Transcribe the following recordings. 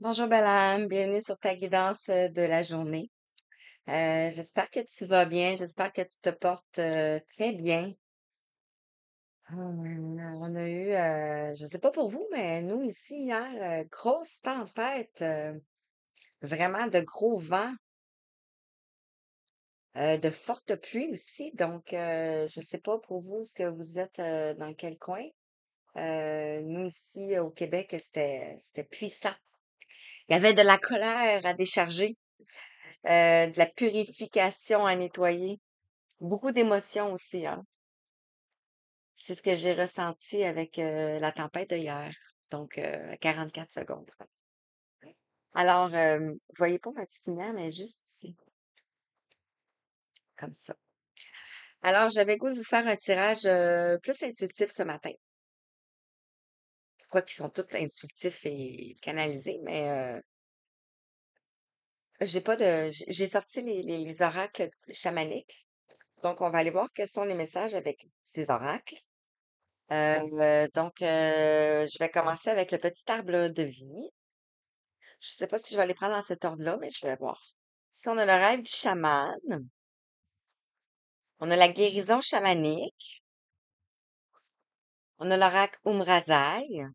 Bonjour Balam, bienvenue sur ta guidance de la journée. J'espère que tu vas bien, j'espère que tu te portes très bien. On a eu, je sais pas pour vous, mais nous ici hier, grosse tempête, vraiment de gros vents, de fortes pluies aussi. Donc, je sais pas pour vous, est-ce que vous êtes dans quel coin? Nous ici au Québec, c'était puissant. Il y avait de la colère à décharger. De la purification à nettoyer. Beaucoup d'émotions aussi, hein. C'est ce que j'ai ressenti avec la tempête de hier. Donc, à 44 secondes. Alors, vous voyez pas ma petite lumière, mais juste ici, comme ça. Alors, j'avais le goût de vous faire un tirage plus intuitif ce matin. Quoi qu'ils sont tous intuitifs et canalisés, mais j'ai pas de. J'ai sorti les oracles chamaniques. Donc, on va aller voir quels sont les messages avec ces oracles. Je vais commencer avec le petit arbre de vie. Je sais pas si je vais les prendre dans cet ordre-là, mais je vais voir. Si on a le rêve du chaman, on a la guérison chamanique, on a l'oracle Umrazai.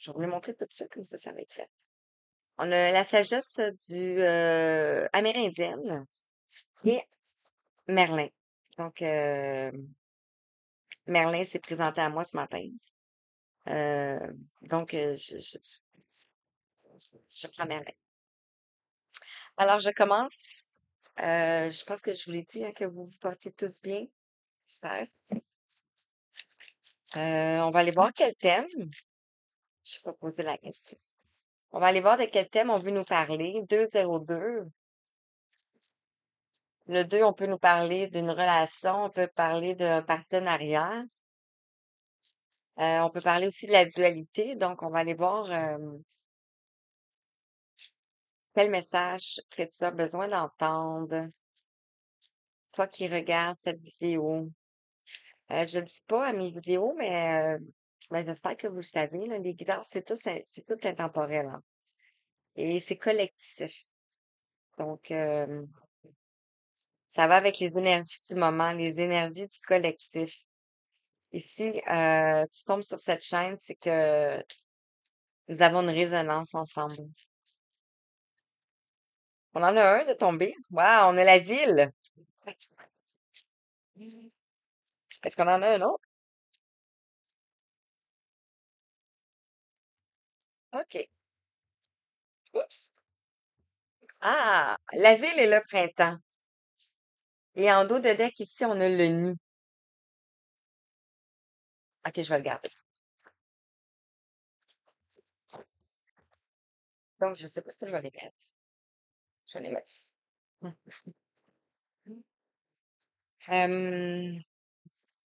Je vais vous le montrer tout de suite, comme ça va être fait. On a la sagesse du amérindienne et Merlin. Donc, Merlin s'est présenté à moi ce matin. Euh, je prends Merlin. Alors, je commence. Je pense que je vous l'ai dit, hein, que vous vous portez tous bien. J'espère. On va aller voir quel thème. Je vais pas poser la question. On va aller voir de quel thème on veut nous parler. 202. Le 2, on peut nous parler d'une relation, on peut parler d'un partenariat. On peut parler aussi de la dualité. Donc, on va aller voir quel message que tu as besoin d'entendre. Toi qui regardes cette vidéo. Je dis pas à mes vidéos, mais ben, j'espère que vous le savez, là, les guidances, c'est tout intemporel, hein. Et c'est collectif. Donc, ça va avec les énergies du moment, les énergies du collectif. Ici, tu tombes sur cette chaîne, c'est que nous avons une résonance ensemble. On en a un de tomber. Wow, on a la ville. Est-ce qu'on en a un autre? OK. Oups. Ah, la ville et le printemps. Et en dos de deck, ici, on a le nid. OK, je vais le garder. Donc, je sais pas ce que je vais les mettre. Je vais les mettre ici. Euh,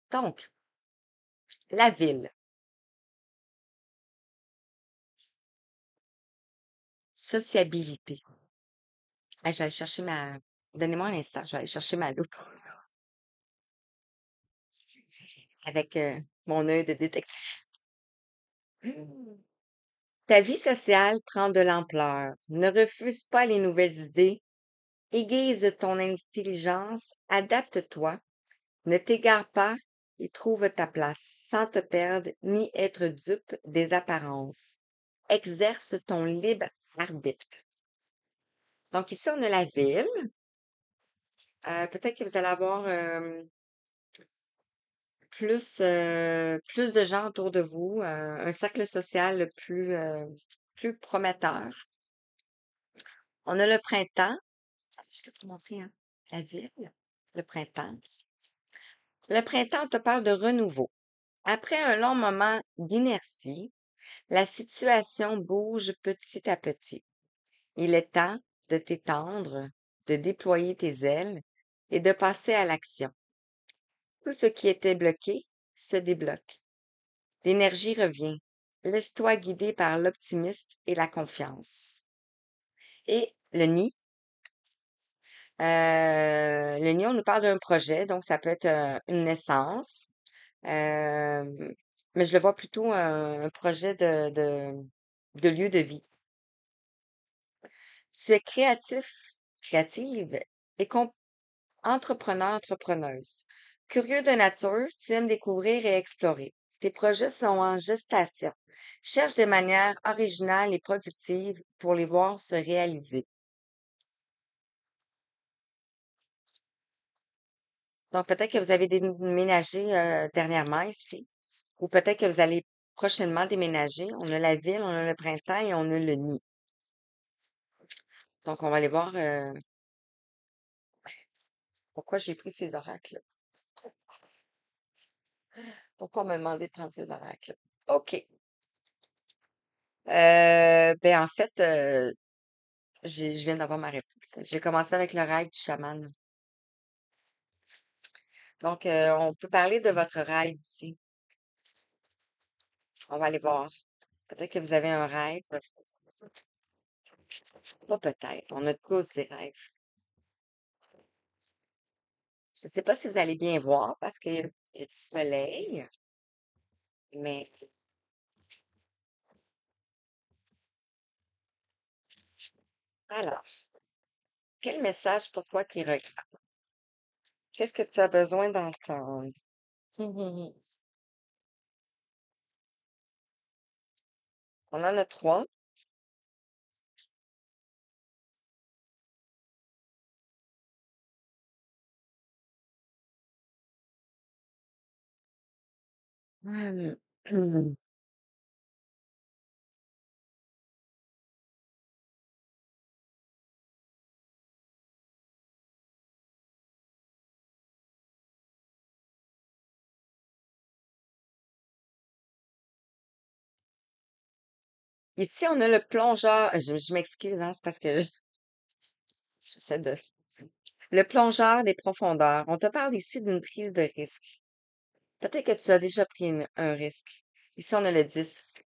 donc, la ville. Sociabilité. Ah, je vais aller chercher ma... Donnez-moi un instant, je vais aller chercher ma loupe avec mon œil de détective. Ta vie sociale prend de l'ampleur. Ne refuse pas les nouvelles idées. Aiguise ton intelligence. Adapte-toi. Ne t'égare pas et trouve ta place sans te perdre ni être dupe des apparences. Exerce ton libre arbitre. Donc ici, on a la ville. Peut-être que vous allez avoir plus de gens autour de vous, un cercle social plus prometteur. On a le printemps. Je t'ai pas montré, hein? La ville, le printemps. Le printemps te parle de renouveau. Après un long moment d'inertie, la situation bouge petit à petit. Il est temps de t'étendre, de déployer tes ailes et de passer à l'action. Tout ce qui était bloqué se débloque. L'énergie revient. Laisse-toi guider par l'optimisme et la confiance. Et le nid, on nous parle d'un projet, donc ça peut être une naissance, euh, mais je le vois plutôt un projet de lieu de vie. Tu es créative et entrepreneuse. Curieux de nature, tu aimes découvrir et explorer. Tes projets sont en gestation. Cherche des manières originales et productives pour les voir se réaliser. Donc, peut-être que vous avez déménagé dernièrement ici, ou peut-être que vous allez prochainement déménager. On a la ville, on a le printemps et on a le nid. Donc, on va aller voir pourquoi j'ai pris ces oracles. Pourquoi on m'a demandé de prendre ces oracles? OK. Ben, en fait, je viens d'avoir ma réponse. J'ai commencé avec le rêve du chaman. Donc, on peut parler de votre rêve ici. On va aller voir. Peut-être que vous avez un rêve. Pas peut-être. On a tous des rêves. Je ne sais pas si vous allez bien voir parce qu'il y a du soleil, mais alors, quel message pour toi qui regarde? Qu'est-ce que tu as besoin d'entendre? Mhm. On en a trois. Hum, hum. Ici, on a le plongeur. Je m'excuse, hein, c'est parce que j'essaie de. Le plongeur des profondeurs. On te parle ici d'une prise de risque. Peut-être que tu as déjà pris un risque. Ici, on a le 10.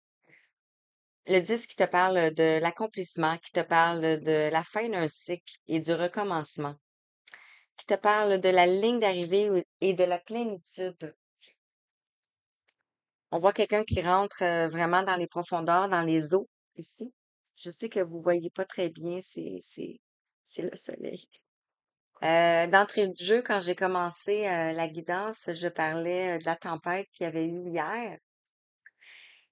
Le 10 qui te parle de l'accomplissement, qui te parle de la fin d'un cycle et du recommencement, qui te parle de la ligne d'arrivée et de la plénitude. On voit quelqu'un qui rentre vraiment dans les profondeurs, dans les eaux, ici. Je sais que vous voyez pas très bien, c'est le soleil. D'entrée de jeu, quand j'ai commencé la guidance, je parlais de la tempête qu'il y avait eu hier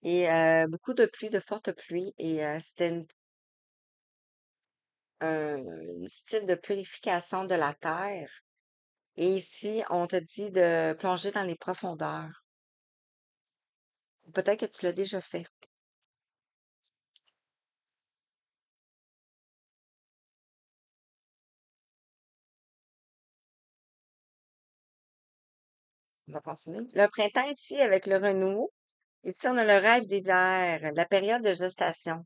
et beaucoup de pluie, de fortes pluies et c'était un style de purification de la terre. Et ici, on te dit de plonger dans les profondeurs. Peut-être que tu l'as déjà fait. On va continuer. Le printemps ici avec le renouveau. Ici, on a le rêve d'hiver, la période de gestation.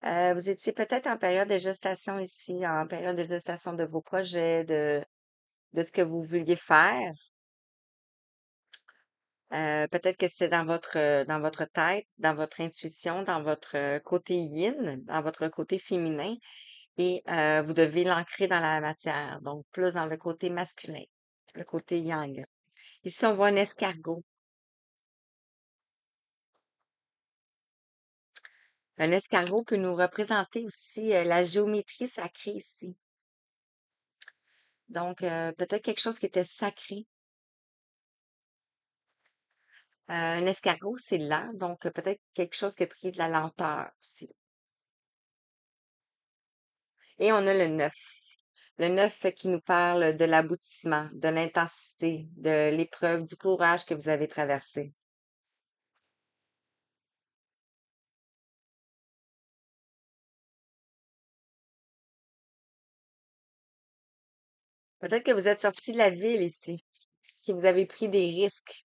Vous étiez peut-être en période de gestation ici, en période de gestation de vos projets, de ce que vous vouliez faire. Peut-être que c'est dans votre tête, dans votre intuition, dans votre côté yin, dans votre côté féminin, et vous devez l'ancrer dans la matière, donc plus dans le côté masculin, le côté yang. Ici, on voit un escargot. Un escargot peut nous représenter aussi la géométrie sacrée ici. Donc, peut-être quelque chose qui était sacré. Un escargot, c'est lent, donc peut-être quelque chose qui a pris de la lenteur aussi. Et on a le 9. Le 9 qui nous parle de l'aboutissement, de l'intensité, de l'épreuve, du courage que vous avez traversé. Peut-être que vous êtes sorti de la ville ici, que vous avez pris des risques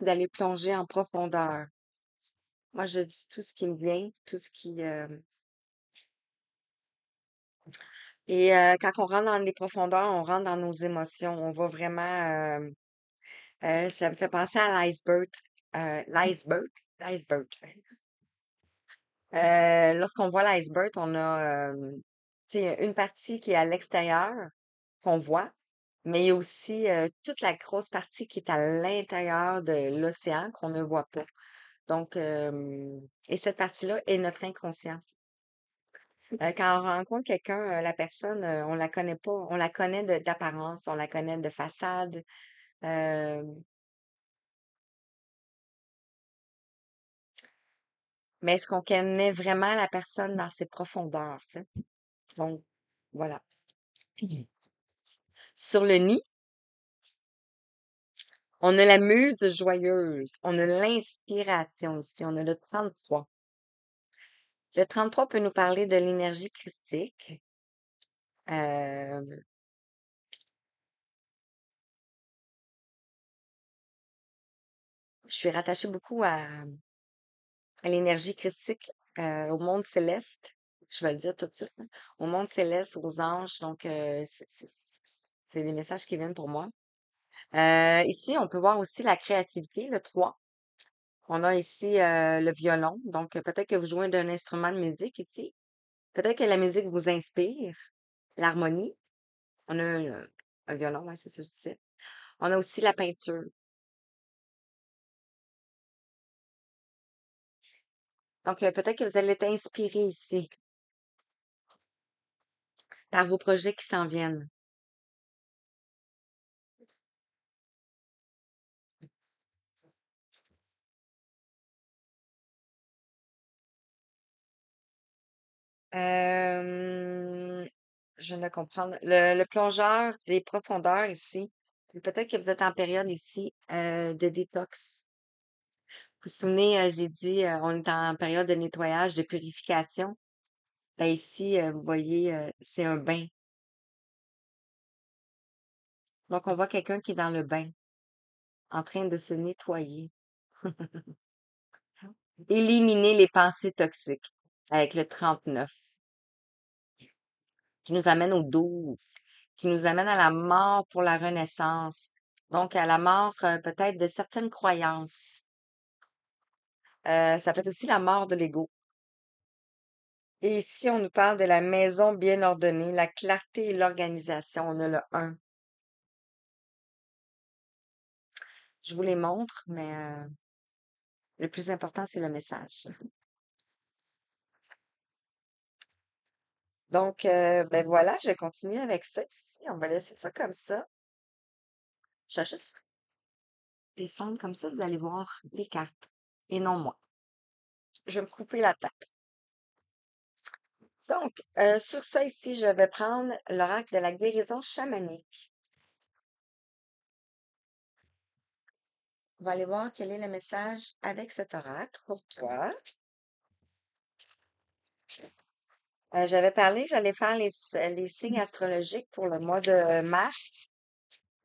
d'aller plonger en profondeur. Moi, je dis tout ce qui me vient, tout ce qui... Et quand on rentre dans les profondeurs, on rentre dans nos émotions. On va vraiment... ça me fait penser à l'iceberg. L'iceberg? L'iceberg. Lorsqu'on voit l'iceberg, on a tu sais, une partie qui est à l'extérieur, qu'on voit, mais il y a aussi toute la grosse partie qui est à l'intérieur de l'océan qu'on ne voit pas. Donc, et cette partie-là est notre inconscient. Quand on rencontre quelqu'un, la personne, on la connaît pas. On la connaît d'apparence, on la connaît de façade. euh, mais est-ce qu'on connaît vraiment la personne dans ses profondeurs, tu sais? Donc, voilà. Sur le nid, on a la muse joyeuse. On a l'inspiration ici. On a le 33. Le 33 peut nous parler de l'énergie christique. Euh, je suis rattachée beaucoup à l'énergie christique, au monde céleste. Je vais le dire tout de suite, hein. Au monde céleste, aux anges. Donc, c'est des messages qui viennent pour moi. Ici, on peut voir aussi la créativité, le 3. On a ici le violon. Donc, peut-être que vous jouez d'un instrument de musique ici. Peut-être que la musique vous inspire. L'harmonie. On a un violon, ouais, c'est ça que je disais. On a aussi la peinture. Donc, peut-être que vous allez être inspiré ici par vos projets qui s'en viennent. Euh, je viens de comprendre. Le plongeur des profondeurs ici. Peut-être que vous êtes en période ici de détox. Vous vous souvenez, j'ai dit, on est en période de nettoyage, de purification. Ben ici, vous voyez, c'est un bain. Donc, on voit quelqu'un qui est dans le bain, en train de se nettoyer. Éliminer les pensées toxiques avec le 39, qui nous amène au 12, qui nous amène à la mort pour la renaissance. Donc, à la mort peut-être de certaines croyances. Ça peut être aussi la mort de l'ego. Et ici, on nous parle de la maison bien ordonnée, la clarté et l'organisation. On a le 1. Je vous les montre, mais le plus important, c'est le message. Donc, ben voilà, je continue avec ça ici. On va laisser ça comme ça. Je vais juste descendre comme ça, vous allez voir les cartes et non moi. Je vais me couper la tête. Donc, sur ça ici, je vais prendre l'oracle de la guérison chamanique. On va aller voir quel est le message avec cet oracle pour toi. J'avais parlé, j'allais faire les signes astrologiques pour le mois de mars,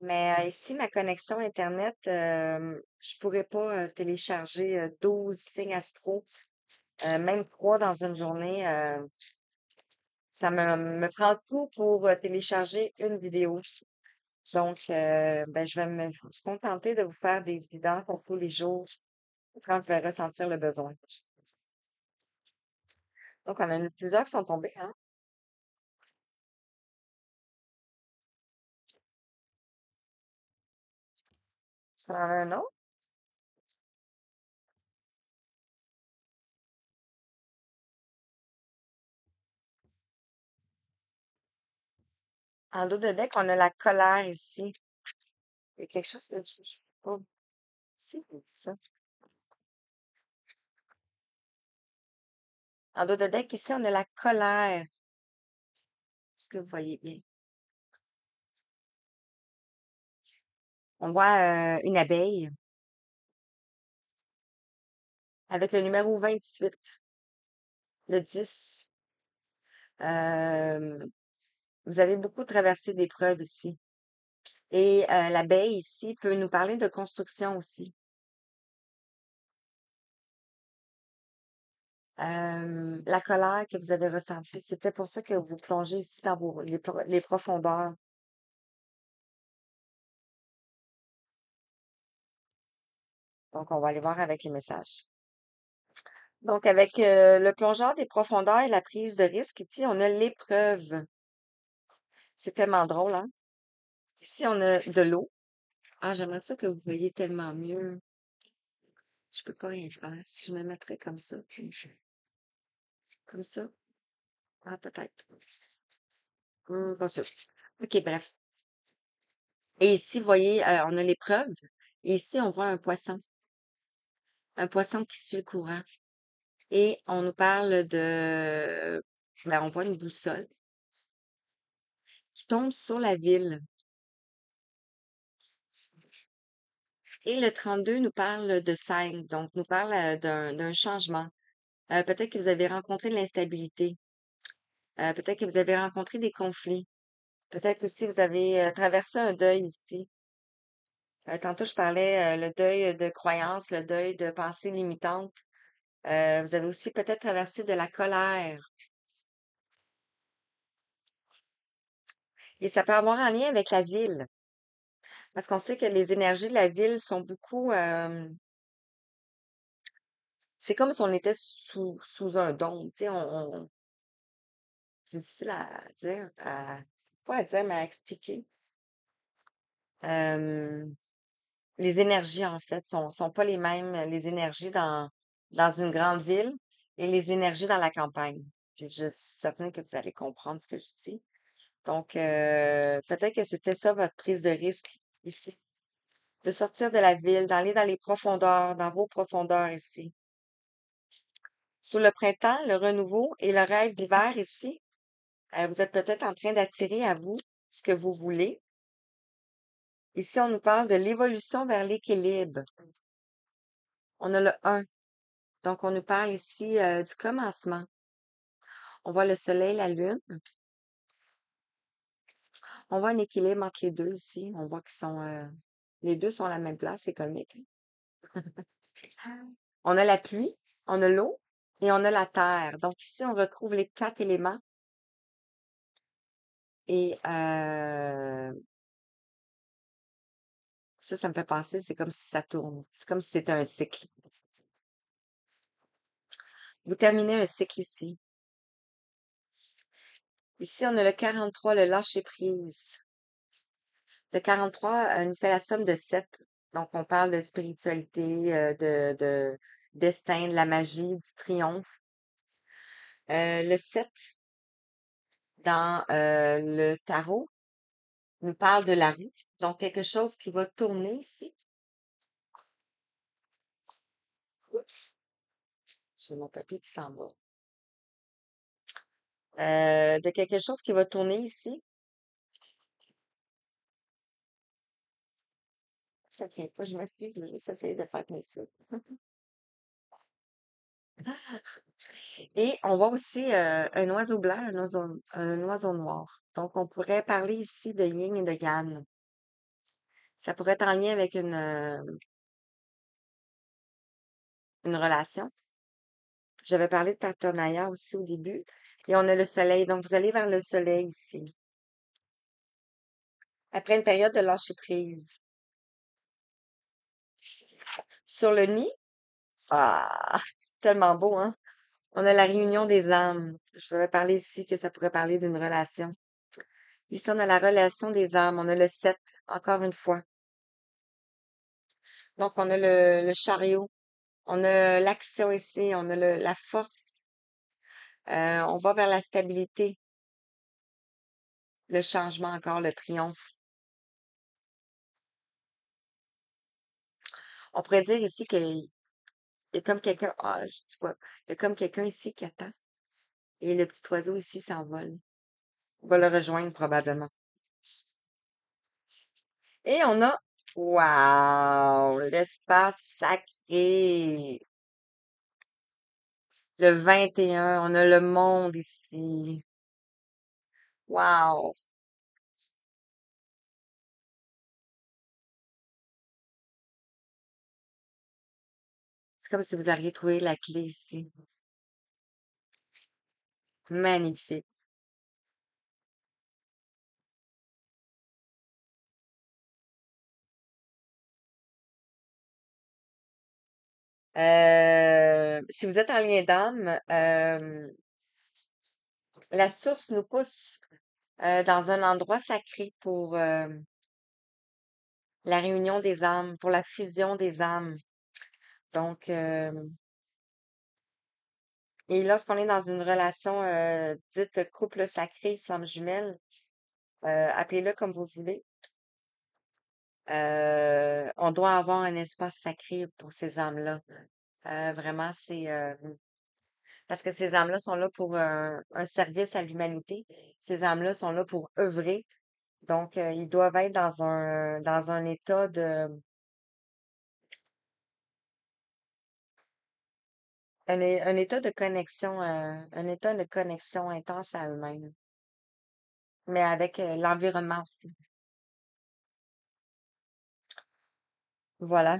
mais ici, ma connexion Internet, je pourrais pas télécharger 12 signes astro, même 3 dans une journée. Ça me prend tout pour télécharger une vidéo. Donc, ben, je vais me contenter de vous faire des guidances pour tous les jours quand je vais ressentir le besoin. Donc, on en a plusieurs qui sont tombés, hein? Ça en a un autre. En dos de deck, on a la colère ici. Il y a quelque chose que je sais pas si vous dites ça. En dos de deck, ici, on a la colère. Est-ce que vous voyez bien? On voit une abeille avec le numéro 28, le 10. Euh, vous avez beaucoup traversé d'épreuves ici. Et l'abeille ici peut nous parler de construction aussi. La colère que vous avez ressentie, c'était pour ça que vous plongez ici dans les profondeurs. Donc, on va aller voir avec les messages. Donc, avec le plongeur des profondeurs et la prise de risque, ici, on a l'épreuve. C'est tellement drôle, hein? Ici, on a de l'eau. Ah, j'aimerais ça que vous voyez tellement mieux. Je peux pas rien faire. Si je me mettrais comme ça, puis comme ça. Ah, peut-être. Pas sûr. OK, bref. Et ici, vous voyez, on a l'épreuve. Et ici, on voit un poisson. Un poisson qui suit le courant. Et on nous parle on voit une boussole qui tombe sur la ville. Et le 32 nous parle de 5, donc nous parle d'un changement. Peut-être que vous avez rencontré de l'instabilité. Peut-être que vous avez rencontré des conflits. Peut-être aussi vous avez traversé un deuil ici. Tantôt, je parlais le deuil de croyances, le deuil de pensées limitantes. Vous avez aussi peut-être traversé de la colère. Et ça peut avoir un lien avec la ville, parce qu'on sait que les énergies de la ville sont beaucoup... c'est comme si on était sous un dôme. Tu sais, c'est difficile à dire, pas à dire, mais à expliquer. Euh, les énergies, en fait, sont pas les mêmes, les énergies dans une grande ville et les énergies dans la campagne. Puis je suis certaine que vous allez comprendre ce que je dis. Donc, peut-être que c'était ça votre prise de risque ici, de sortir de la ville, d'aller dans les profondeurs, dans vos profondeurs ici. Sous le printemps, le renouveau et le rêve d'hiver ici, vous êtes peut-être en train d'attirer à vous ce que vous voulez. Ici, on nous parle de l'évolution vers l'équilibre. On a le 1. Donc, on nous parle ici du commencement. On voit le soleil, la lune. On voit un équilibre entre les deux ici. On voit qu'ils sont... les deux sont à la même place. C'est comique, hein? On a la pluie, on a l'eau et on a la terre. Donc, ici, on retrouve les 4 éléments. Et ça me fait penser, c'est comme si ça tourne. C'est comme si c'était un cycle. Vous terminez un cycle ici. Ici, on a le 43, le lâcher-prise. Le 43 nous fait la somme de 7. Donc, on parle de spiritualité, de destin, de la magie, du triomphe. Le 7 dans le tarot nous parle de la roue. Donc, quelque chose qui va tourner ici. Oups, j'ai mon papier qui s'en va. De quelque chose qui va tourner ici. Ça tient pas, je m'excuse, je vais juste essayer de faire comme ça. Et on voit aussi un oiseau blanc, un oiseau noir. Donc, on pourrait parler ici de yin et de yang. Ça pourrait être en lien avec une relation. J'avais parlé de partenariat aussi au début. Et on a le soleil. Donc, vous allez vers le soleil ici. Après une période de lâcher prise. Sur le nid, ah, tellement beau, hein? On a la réunion des âmes. Je vous avais parlé ici que ça pourrait parler d'une relation. Ici, on a la relation des âmes. On a le 7, encore une fois. Donc, on a le chariot. On a l'action ici. On a la force. On va vers la stabilité, le changement encore, le triomphe. On pourrait dire ici qu'il y a comme quelqu'un, tu vois, il y a comme quelqu'un ici qui attend. Et le petit oiseau ici s'envole. On va le rejoindre probablement. Et on a, waouh, l'espace sacré. Le 21, on a le monde ici. Waouh. C'est comme si vous aviez trouvé la clé ici. Magnifique. Si vous êtes en lien d'âme, la source nous pousse dans un endroit sacré pour la réunion des âmes, pour la fusion des âmes. Donc, Et lorsqu'on est dans une relation dite couple sacré, flamme jumelle, appelez-le comme vous voulez, on doit avoir un espace sacré pour ces âmes-là. Vraiment, c'est parce que ces âmes-là sont là pour un service à l'humanité. Ces âmes-là sont là pour œuvrer. Donc, ils doivent être dans un état un état de connexion, un état de connexion intense à eux-mêmes, mais avec l'environnement aussi. Voilà.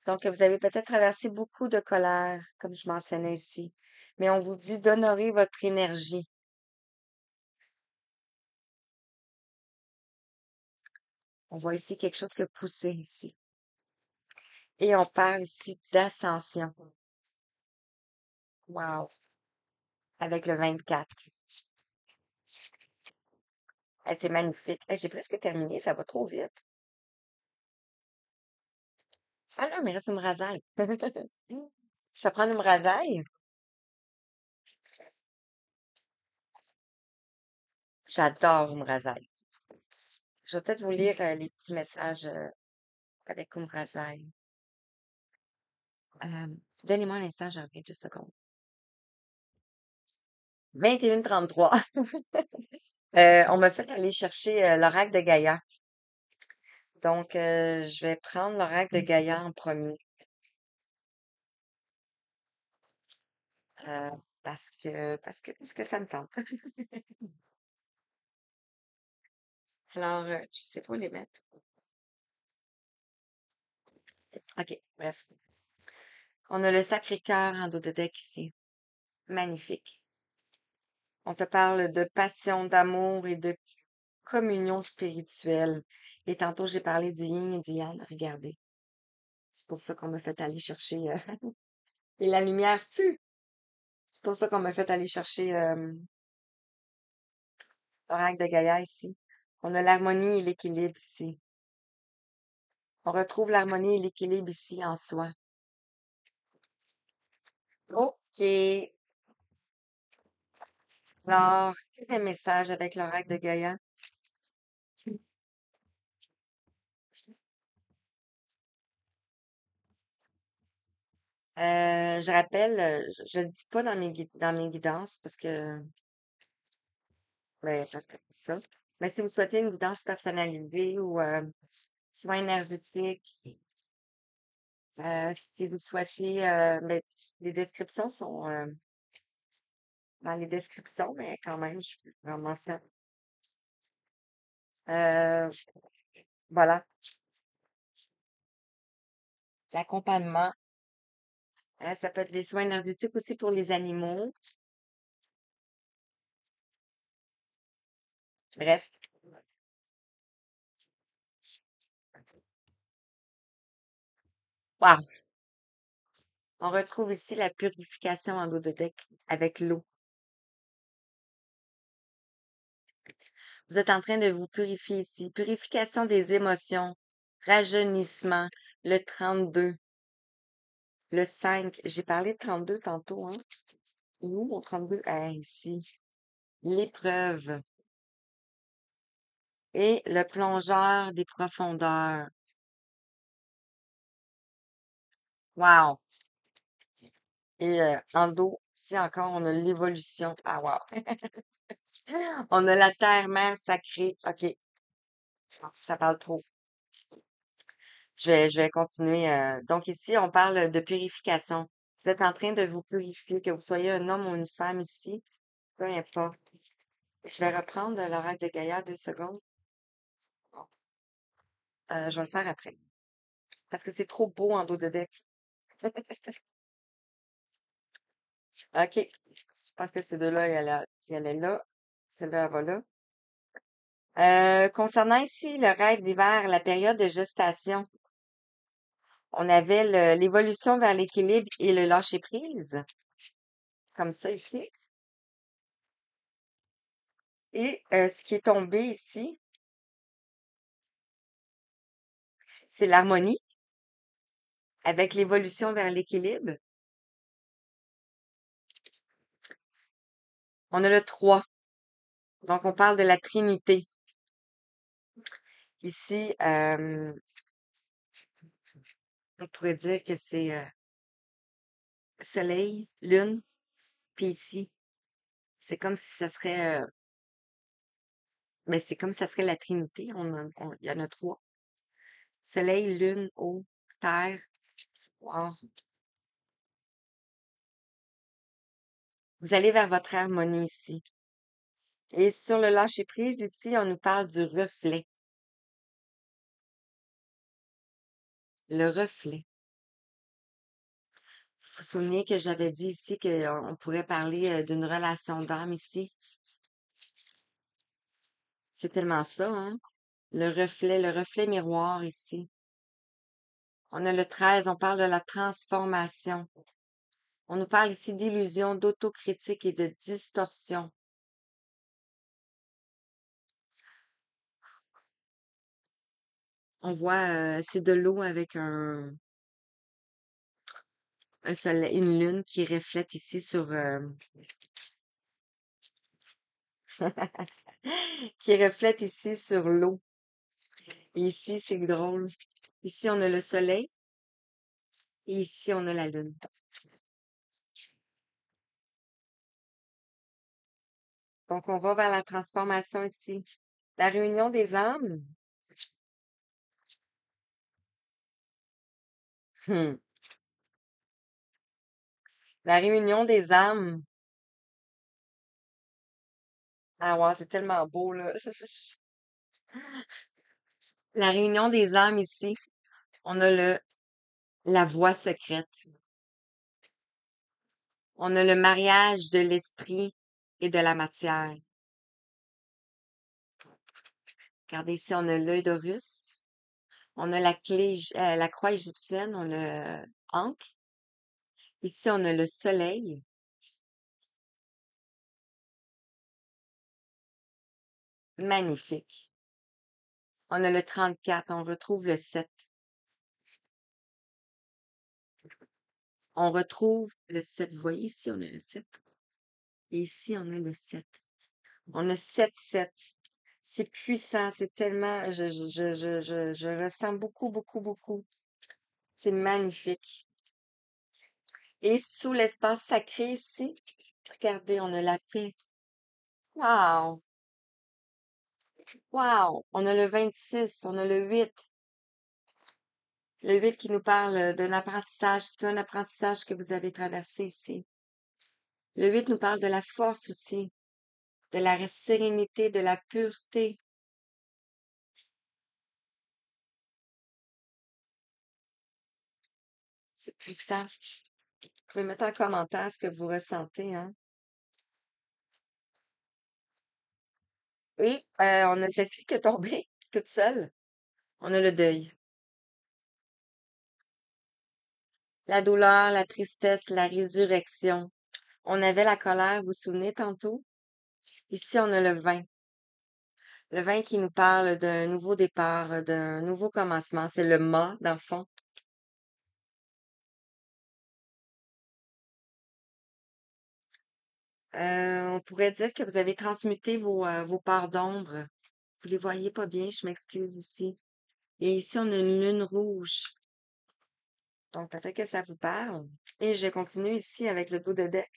Donc, vous avez peut-être traversé beaucoup de colère, comme je mentionnais ici, mais on vous dit d'honorer votre énergie. On voit ici quelque chose que pousser ici. Et on parle ici d'ascension. Wow. Avec le 24. C'est magnifique. J'ai presque terminé, ça va trop vite. Ah non, mais reste une brasaille. Je vais prendre une brasaille. J'adore une brasaille. Je vais peut-être vous lire les petits messages avec Umbrasaï. Euh, Donnez-moi un instant, j'en reviens 2 secondes. 21h33. On m'a fait aller chercher l'oracle de Gaïa. Donc, je vais prendre l'oracle de Gaïa en premier. euh, parce que ça me tente. Alors, je sais pas où les mettre. OK, bref. On a le Sacré-Cœur en dos de deck ici. Magnifique. On te parle de passion, d'amour et de communion spirituelle. Et tantôt, j'ai parlé du yin et du yang. Regardez. C'est pour ça qu'on m'a fait aller chercher. Et la lumière fut. C'est pour ça qu'on m'a fait aller chercher l'oracle de Gaïa ici. On a l'harmonie et l'équilibre ici. On retrouve l'harmonie et l'équilibre ici en soi. OK. Alors, quel est le message avec l'oracle de Gaïa? Je rappelle, je le dis pas dans dans mes guidances parce que c'est ça. Mais si vous souhaitez une guidance personnalisée ou soins énergétiques, si vous souhaitez, les descriptions sont dans les descriptions, mais quand même, je suis vraiment ça. Euh, voilà, l'accompagnement. Ça peut être des soins énergétiques aussi pour les animaux. Bref, wow. On retrouve ici la purification en eau de deck avec l'eau. Vous êtes en train de vous purifier ici. Purification des émotions, rajeunissement, le 32, le 5. J'ai parlé de 32 tantôt, hein? Il est où mon 32? Ah, ici. L'épreuve et le plongeur des profondeurs. Wow! Et en dos, ici encore, on a l'évolution. Ah, wow! On a la terre, mère sacrée. OK, ça parle trop. Je vais continuer. Donc ici, on parle de purification. Vous êtes en train de vous purifier, que vous soyez un homme ou une femme ici, peu importe. Je vais reprendre l'oracle de Gaïa 2 secondes. Bon, je vais le faire après. Parce que c'est trop beau en dos de deck. OK. Je pense que ce deux-là, elle est là. Celle-là, elle va là. Concernant ici le rêve d'hiver, la période de gestation, on avait l'évolution vers l'équilibre et le lâcher-prise, comme ça ici. Et ce qui est tombé ici, c'est l'harmonie avec l'évolution vers l'équilibre. On a le 3. Donc, on parle de la Trinité. Ici, on pourrait dire que c'est Soleil, Lune, puis ici, c'est comme si ça serait, ben, c'est comme si ça serait la Trinité. Il y en a 3. Soleil, Lune, eau, terre. Wow. Vous allez vers votre harmonie ici. Et sur le lâcher-prise, ici, on nous parle du reflet. Le reflet. Vous vous souvenez que j'avais dit ici qu'on pourrait parler d'une relation d'âme ici? C'est tellement ça, hein? Le reflet miroir ici. On a le 13, on parle de la transformation. On nous parle ici d'illusion, d'autocritique et de distorsion. On voit, c'est de l'eau avec un soleil, une lune qui reflète ici sur, qui reflète ici sur l'eau. Et ici, c'est drôle. Ici, on a le soleil et ici, on a la lune. Donc, on va vers la transformation ici. La réunion des âmes. Hmm. La réunion des âmes. Ah ouais, c'est tellement beau, là. La réunion des âmes ici. On a la voie secrète. On a le mariage de l'esprit et de la matière. Regardez ici, on a l'œil d'Horus. On a la croix égyptienne. On a Ankh. Ici, on a le soleil. Magnifique. On a le 34. On retrouve le 7. On retrouve le 7. Vous voyez ici, on a le 7. Et ici, on a le 7. On a 7-7. C'est puissant, c'est tellement, je ressens beaucoup, beaucoup, beaucoup. C'est magnifique. Et sous l'espace sacré ici, regardez, on a la paix. Wow! Wow! On a le 26, on a le 8. Le 8 qui nous parle d'un apprentissage. C'est un apprentissage que vous avez traversé ici. Le 8 nous parle de la force aussi, de la sérénité, de la pureté. C'est puissant. Vous pouvez mettre en commentaire ce que vous ressentez, hein? Oui, on a celle-ci qui est tombée toute seule. On a le deuil. La douleur, la tristesse, la résurrection. On avait la colère, vous vous souvenez tantôt? Ici, on a le vin. Le vin qui nous parle d'un nouveau départ, d'un nouveau commencement. C'est le mât, dans le fond. On pourrait dire que vous avez transmuté vos parts d'ombre. Vous les voyez pas bien, je m'excuse ici. Et ici, on a une lune rouge. Donc, peut-être que ça vous parle. Et je continue ici avec le dos de deck,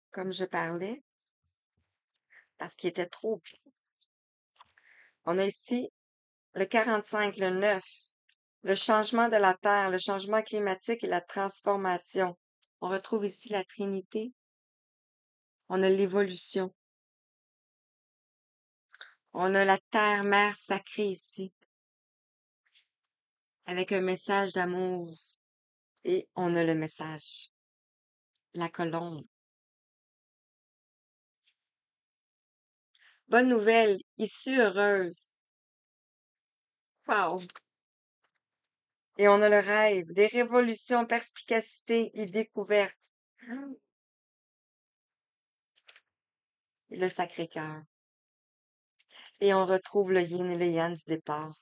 comme je parlais, parce qu'il était trop. On a ici le 45, le 9, le changement de la Terre, le changement climatique et la transformation. On retrouve ici la Trinité. On a l'évolution. On a la Terre-Mère sacrée ici, avec un message d'amour. Et on a le message. La colombe. Bonne nouvelle, issue heureuse. Wow! Et on a le rêve, des révolutions, perspicacité et découverte. Et le Sacré-Cœur. Et on retrouve le yin et le yang du départ.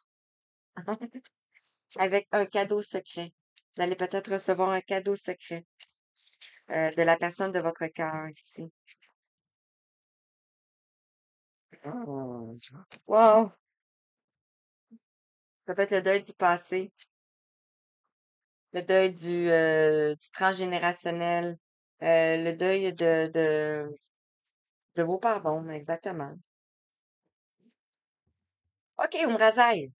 Avec un cadeau secret. Vous allez peut-être recevoir un cadeau secret de la personne de votre cœur ici. Oh. Wow! Ça fait le deuil du passé, le deuil du transgénérationnel, le deuil de vos pardons, exactement. OK, Oumrazaï.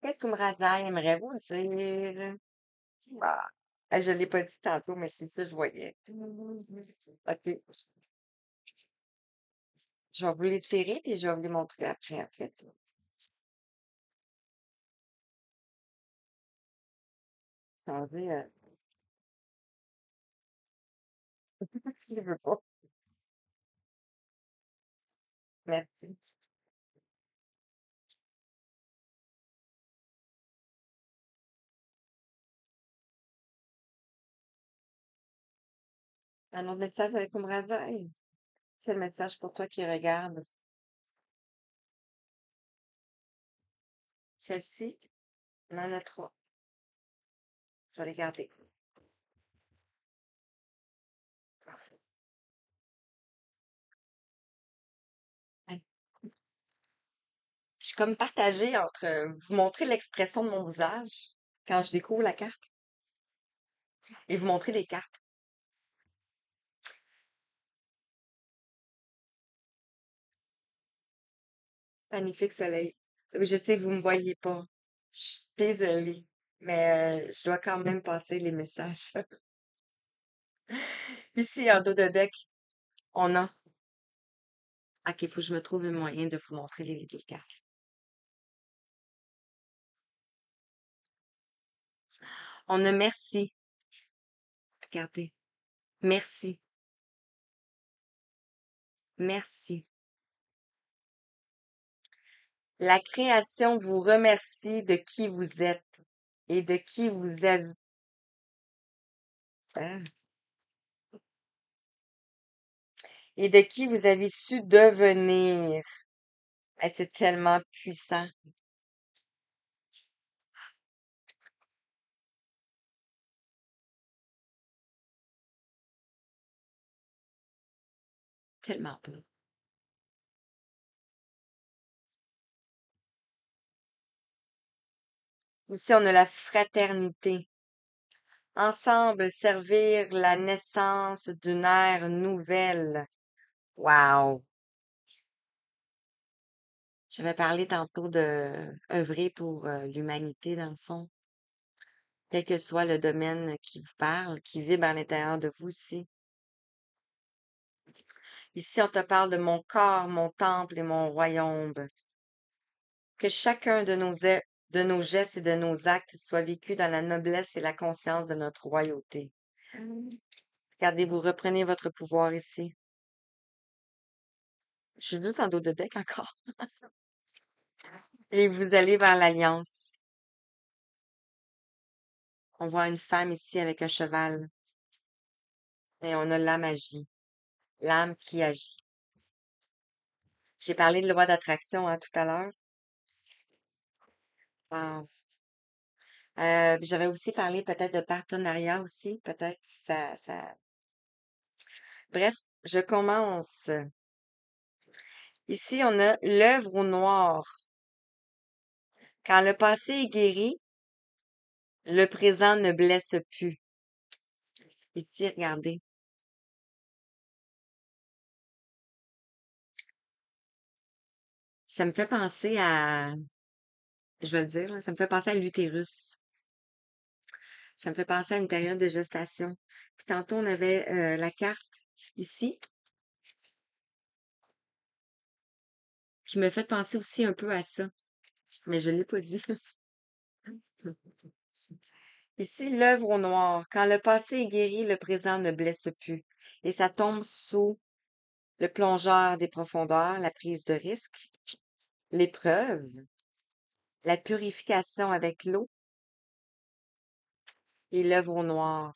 Qu'est-ce qu'Oumrazaï aimerait-vous dire? Ah, je l'ai pas dit tantôt, mais c'est ça que je voyais. OK. Je vais vous l'étirer puis je vais vous les montrer après, en fait. Attendez, je veux pas. Merci. Un autre message avec Oumrazaï. C'est le message pour toi qui regarde. Celle-ci, on en a trois. Je vais les garder. Ouais. Je suis comme partagée entre vous montrer l'expression de mon visage quand je découvre la carte et vous montrer les cartes. Magnifique soleil. Je sais que vous me voyez pas. Je suis désolée, mais je dois quand même passer les messages. Ici, en dos de deck, on a. Ok, il faut que je me trouve un moyen de vous montrer les cartes. On a merci. Regardez. Merci. Merci. La création vous remercie de qui vous êtes et de qui vous avez. hein, Et de qui vous avez su devenir. C'est tellement puissant. Tellement beau. Ici, on a la fraternité. Ensemble, servir la naissance d'une ère nouvelle. Wow! J'avais parlé tantôt de œuvrer pour l'humanité, dans le fond. Quel que soit le domaine qui vous parle, qui vibre à l'intérieur de vous aussi. Ici, on te parle de mon corps, mon temple et mon royaume. Que chacun de nos gestes et de nos actes soit vécu dans la noblesse et la conscience de notre royauté. Regardez, vous reprenez votre pouvoir ici. Je suis juste en dos de deck encore. Et vous allez vers l'alliance. On voit une femme ici avec un cheval. Et on a la magie, l'âme qui agit. J'ai parlé de loi d'attraction tout à l'heure. Wow. Puis j'avais aussi parlé peut-être de partenariat aussi. Peut-être que ça. Bref, je commence. Ici, on a l'œuvre au noir. Quand le passé est guéri, le présent ne blesse plus. Ici, regardez. Ça me fait penser à, je vais le dire, là, ça me fait penser à l'utérus. Ça me fait penser à une période de gestation. Puis tantôt, on avait la carte ici, qui me fait penser aussi un peu à ça. Mais je ne l'ai pas dit. Ici, l'œuvre au noir. Quand le passé est guéri, le présent ne blesse plus. Et ça tombe sous le plongeur des profondeurs, la prise de risque, l'épreuve, la purification avec l'eau et l'œuvre au noir.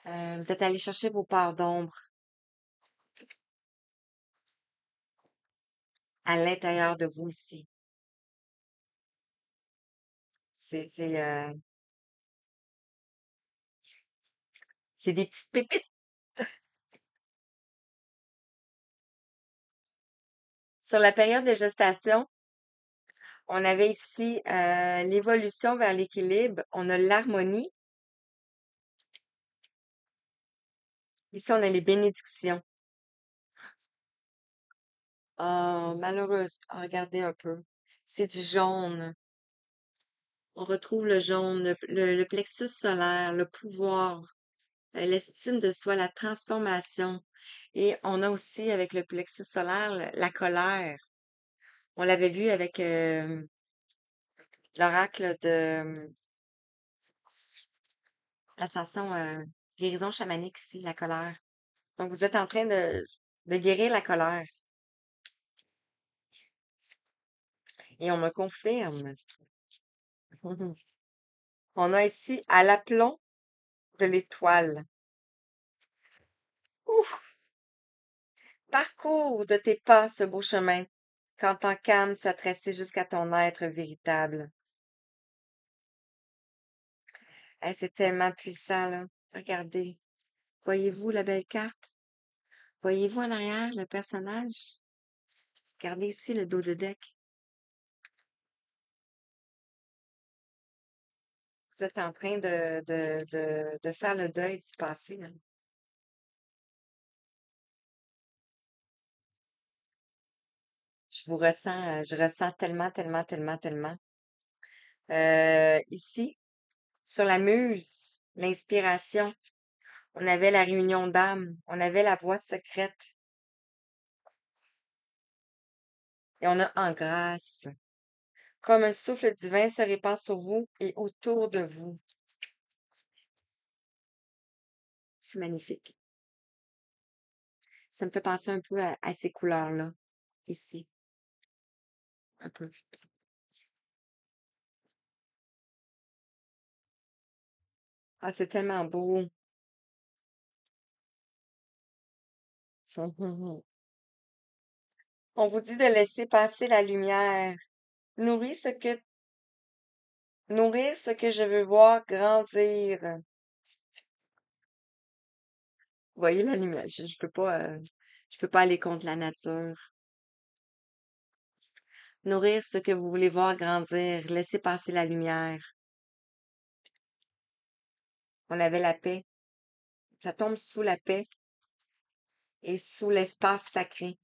Vous êtes allé chercher vos parts d'ombre à l'intérieur de vous ici. C'est des petites pépites. Sur la période de gestation, on avait ici l'évolution vers l'équilibre. On a l'harmonie. Ici, on a les bénédictions. Ah, malheureuse. Ah, regardez un peu. C'est du jaune. On retrouve le jaune, le plexus solaire, le pouvoir, l'estime de soi, la transformation. Et on a aussi avec le plexus solaire la colère. On l'avait vu avec l'oracle de l'ascension guérison chamanique ici, la colère. Donc, vous êtes en train de guérir la colère. Et on me confirme. On a ici à l'aplomb de l'étoile. Ouf! Parcours de tes pas ce beau chemin, quand ton calme t'a tracé jusqu'à ton être véritable. Hey, c'est tellement puissant, là. Regardez. Voyez-vous la belle carte? Voyez-vous en arrière le personnage? Regardez ici le dos de deck. Vous êtes en train de faire le deuil du passé, là. Je ressens tellement, tellement, tellement, tellement. Ici, sur la muse, l'inspiration, on avait la réunion d'âme, on avait la voix secrète et on a en grâce. Comme un souffle divin se répand sur vous et autour de vous. C'est magnifique. Ça me fait penser un peu à ces couleurs-là, ici, un peu. Ah, c'est tellement beau. On vous dit de laisser passer la lumière. Nourrir ce que, nourrir ce que je veux voir grandir. Vous voyez la lumière? Je peux pas aller contre la nature. Nourrir ce que vous voulez voir grandir. Laisser passer la lumière. On avait la paix. Ça tombe sous la paix et sous l'espace sacré.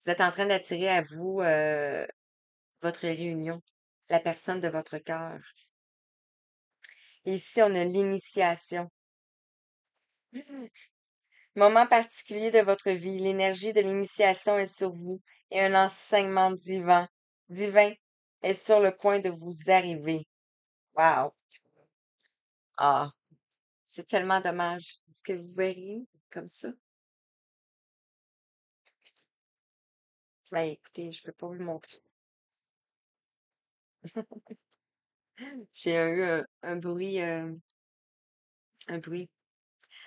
Vous êtes en train d'attirer à vous votre réunion, la personne de votre cœur. Et ici, on a l'initiation. Moment particulier de votre vie, l'énergie de l'initiation est sur vous et un enseignement divin est sur le point de vous arriver. Wow! Ah, c'est tellement dommage. Est-ce que vous verriez comme ça? Ben, écoutez, je peux pas vous le montrer. J'ai eu un bruit.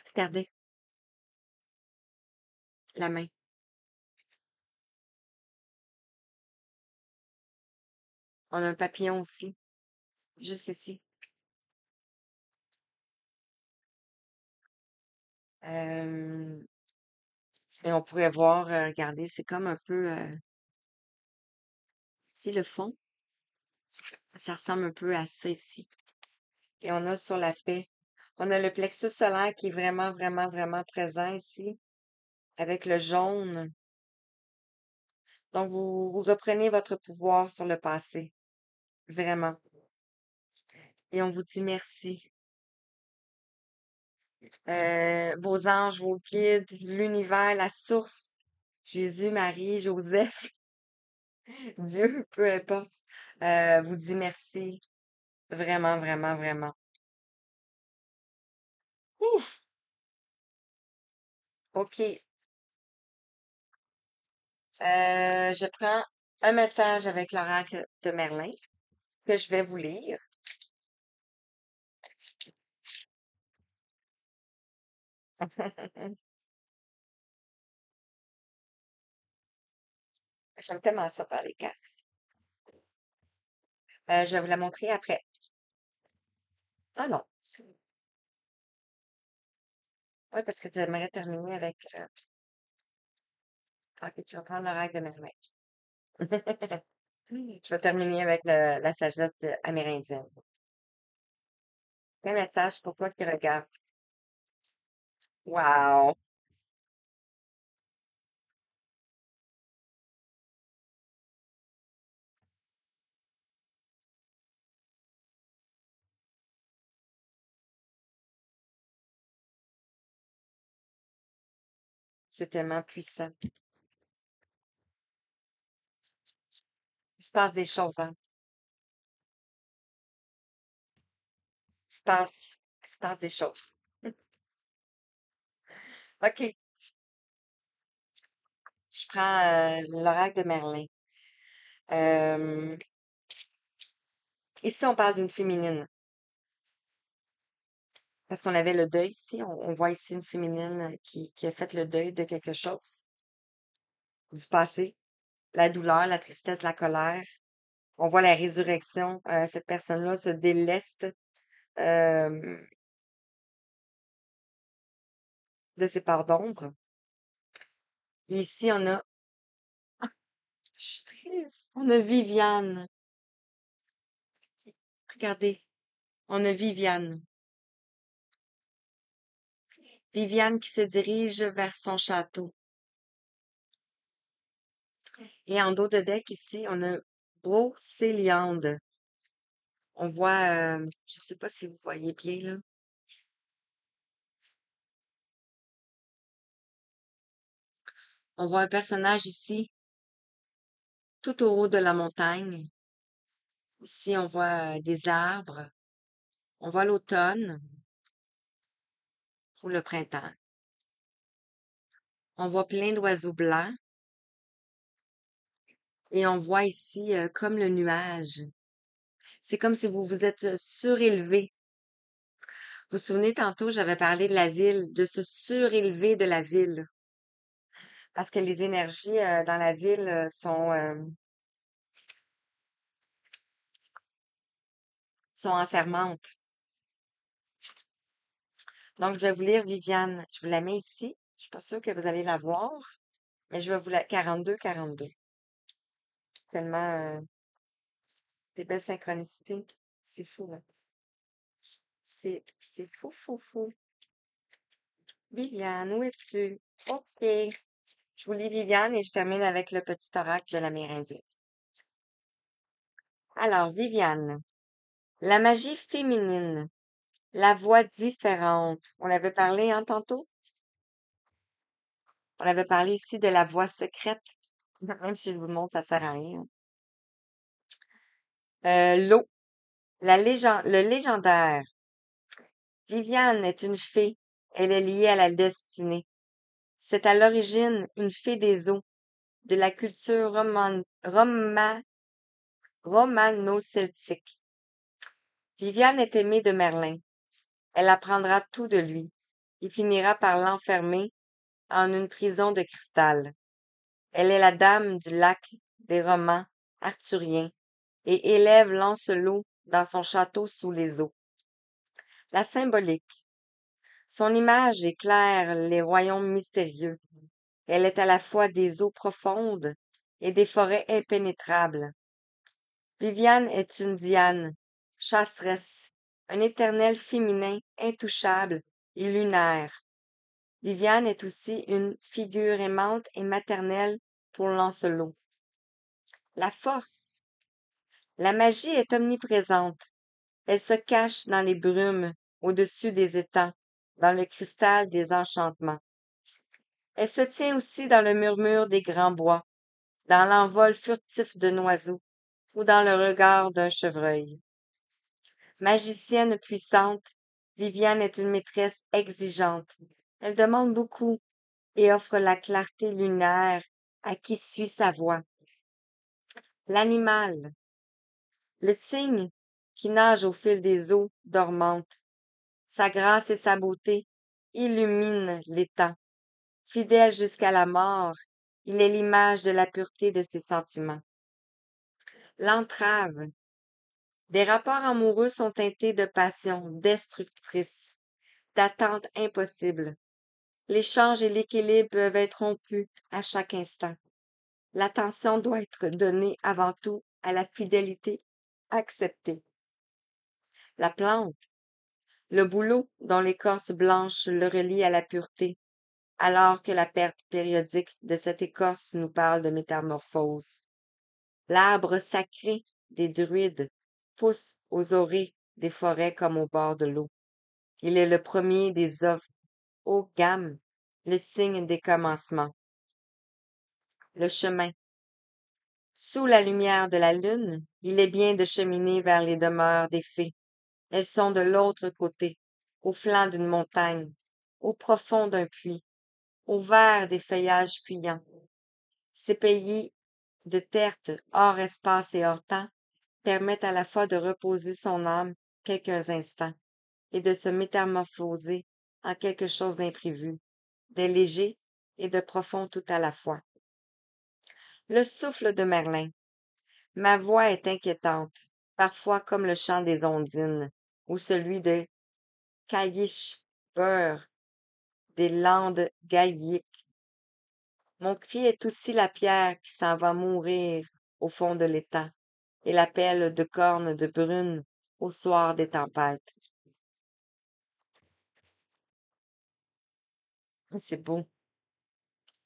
Regardez, la main. On a un papillon aussi, juste ici. Euh, et on pourrait voir, regardez, c'est comme un peu, ici le fond, ça ressemble un peu à ça ici. Et on a sur la paix, on a le plexus solaire qui est vraiment, vraiment, vraiment présent ici, avec le jaune. Donc, vous reprenez votre pouvoir sur le passé, vraiment. Et on vous dit merci. Vos anges, vos guides, l'univers, la source, Jésus, Marie, Joseph, Dieu, peu importe, vous dit merci. Vraiment, vraiment, vraiment. Ouf! OK. Je prends un message avec l'oracle de Merlin que je vais vous lire. J'aime tellement ça par les cartes. Je vais vous la montrer après. Ah non. Ouais, parce que tu aimerais terminer avec... ok, tu vas prendre le règle de merveille. Tu vas terminer avec la sagesse amérindienne. Un message pour toi qui regarde. Wow! C'est tellement puissant. Il se passe des choses, hein? Il se passe des choses. OK, je prends l'oracle de Merlin. Euh, ici, on parle d'une féminine. Parce qu'on avait le deuil ici. On voit ici une féminine qui a fait le deuil de quelque chose, du passé, la douleur, la tristesse, la colère. On voit la résurrection. Cette personne-là se déleste euh, de ses parts d'ombre. Et ici, on a... Je suis triste. On a Viviane. Regardez, on a Viviane. Viviane qui se dirige vers son château. Et en dos de deck, ici, on a Brocéliande. On voit, je sais pas si vous voyez bien, là. On voit un personnage ici, tout au haut de la montagne. Ici, on voit des arbres. On voit l'automne ou le printemps. On voit plein d'oiseaux blancs. Et on voit ici, comme le nuage. C'est comme si vous vous êtes surélevé. Vous vous souvenez, tantôt, j'avais parlé de la ville, de se surélever de la ville. Parce que les énergies dans la ville sont enfermantes. Donc, je vais vous lire Viviane. Je vous la mets ici. Je suis pas sûre que vous allez la voir, mais je vais vous la... 42. Tellement des belles synchronicités. C'est fou, là. C'est fou, fou, fou. Viviane, où es-tu? OK. Je vous lis Viviane et je termine avec le petit oracle de l'Amérindien. Alors, Viviane, la magie féminine, la voix différente. On avait parlé, hein, tantôt? On avait parlé ici de la voix secrète. Même si je vous le montre, ça sert à rien. L'eau, le légendaire. Viviane est une fée. Elle est liée à la destinée. C'est à l'origine une fée des eaux, de la culture romano-celtique. Viviane est aimée de Merlin. Elle apprendra tout de lui. Il finira par l'enfermer en une prison de cristal. Elle est la dame du lac des romans arthuriens et élève Lancelot dans son château sous les eaux. La symbolique. Son image éclaire les royaumes mystérieux. Elle est à la fois des eaux profondes et des forêts impénétrables. Viviane est une Diane, chasseresse, un éternel féminin intouchable et lunaire. Viviane est aussi une figure aimante et maternelle pour Lancelot. La force. La magie est omniprésente. Elle se cache dans les brumes, au-dessus des étangs, dans le cristal des enchantements. Elle se tient aussi dans le murmure des grands bois, dans l'envol furtif d'un oiseau ou dans le regard d'un chevreuil. Magicienne puissante, Viviane est une maîtresse exigeante. Elle demande beaucoup et offre la clarté lunaire à qui suit sa voix. L'animal, le cygne qui nage au fil des eaux dormantes. Sa grâce et sa beauté illuminent l'étang. Fidèle jusqu'à la mort, il est l'image de la pureté de ses sentiments. L'entrave. Des rapports amoureux sont teintés de passion destructrice, d'attentes impossibles. L'échange et l'équilibre peuvent être rompus à chaque instant. L'attention doit être donnée avant tout à la fidélité acceptée. La plante, le bouleau dont l'écorce blanche le relie à la pureté, alors que la perte périodique de cette écorce nous parle de métamorphose. L'arbre sacré des druides pousse aux orées des forêts comme au bord de l'eau. Il est le premier des offres haut gamme, le signe des commencements. Le chemin. Sous la lumière de la lune, il est bien de cheminer vers les demeures des fées. Elles sont de l'autre côté, au flanc d'une montagne, au profond d'un puits, au vert des feuillages fuyants. Ces pays de tertre hors espace et hors temps permettent à la fois de reposer son âme quelques instants et de se métamorphoser en quelque chose d'imprévu, de léger et de profond tout à la fois. Le souffle de Merlin. Ma voix est inquiétante, parfois comme le chant des ondines, ou celui de Caïche Beurre des Landes gaïliques. Mon cri est aussi la pierre qui s'en va mourir au fond de l'étang, et l'appel de cornes de brune au soir des tempêtes. C'est beau,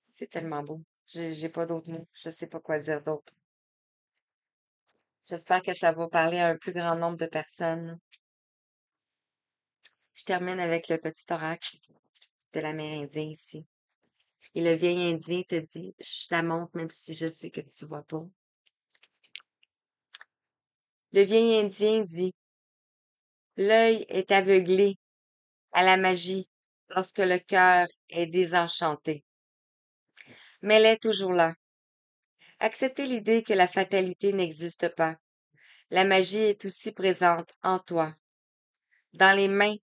c'est tellement beau. J'ai pas d'autres mots, je sais pas quoi dire d'autre. J'espère que ça va parler à un plus grand nombre de personnes. Je termine avec le petit oracle de l'Amérindien ici. Et le vieil Indien te dit, je te la montre même si je sais que tu vois pas. Le vieil Indien dit, l'œil est aveuglé à la magie lorsque le cœur est désenchanté. Mais elle est toujours là. Acceptez l'idée que la fatalité n'existe pas. La magie est aussi présente en toi, dans les mains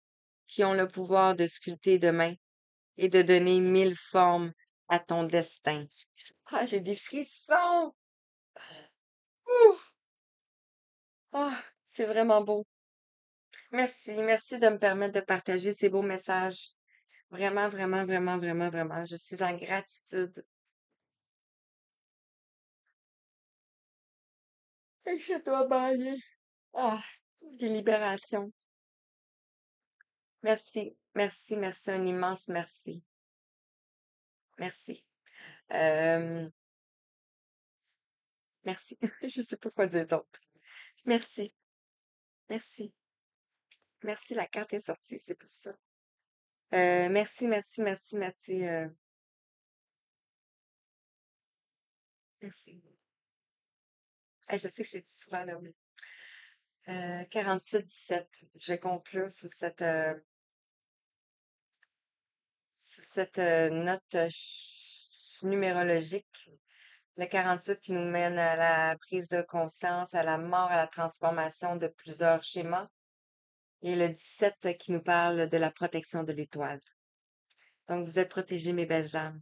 qui ont le pouvoir de sculpter demain et de donner 1000 formes à ton destin. Ah, j'ai des frissons! Ouf! Ah, c'est vraiment beau. Merci, merci de me permettre de partager ces beaux messages. Vraiment, vraiment, vraiment, vraiment, vraiment. Je suis en gratitude. Et je dois bailler. Ah, des libérations. Merci, merci, merci, un immense merci. Merci. Euh, merci. Je sais pas quoi dire d'autre. Merci, merci, merci. La carte est sortie, c'est pour ça. Merci, merci, merci, merci. Merci. Je sais que je l'ai dit souvent, là, mais 48-17. Je vais conclure sur cette note numérologique. Le 48 qui nous mène à la prise de conscience, à la mort, à la transformation de plusieurs schémas. Et le 17 qui nous parle de la protection de l'étoile. Donc, vous êtes protégés, mes belles âmes,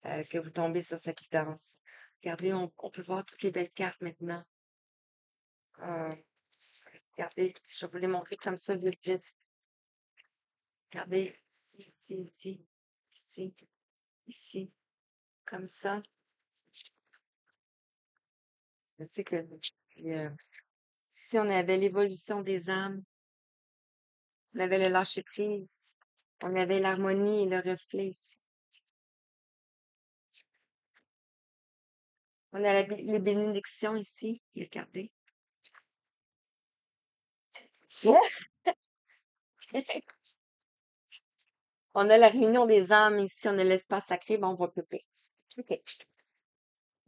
que vous tombez sur cette guidance. Regardez, on peut voir toutes les belles cartes maintenant. Euh, Regardez, je vais vous les montrer comme ça, vite, vite. Regardez, ici, ici, ici, ici, ici, comme ça. Je sais que euh, si on avait l'évolution des âmes, on avait le lâcher-prise, on avait l'harmonie et le reflet ici. On a les bénédictions ici, regardez. Tiens! On a la réunion des âmes ici, on a l'espace sacré, bon, on va couper. OK.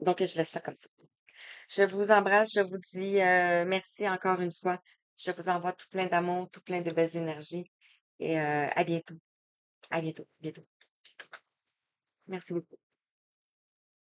Donc, je laisse ça comme ça. Je vous embrasse, je vous dis merci encore une fois. Je vous envoie tout plein d'amour, tout plein de belles énergies. Et à bientôt. À bientôt. Bientôt. Merci beaucoup.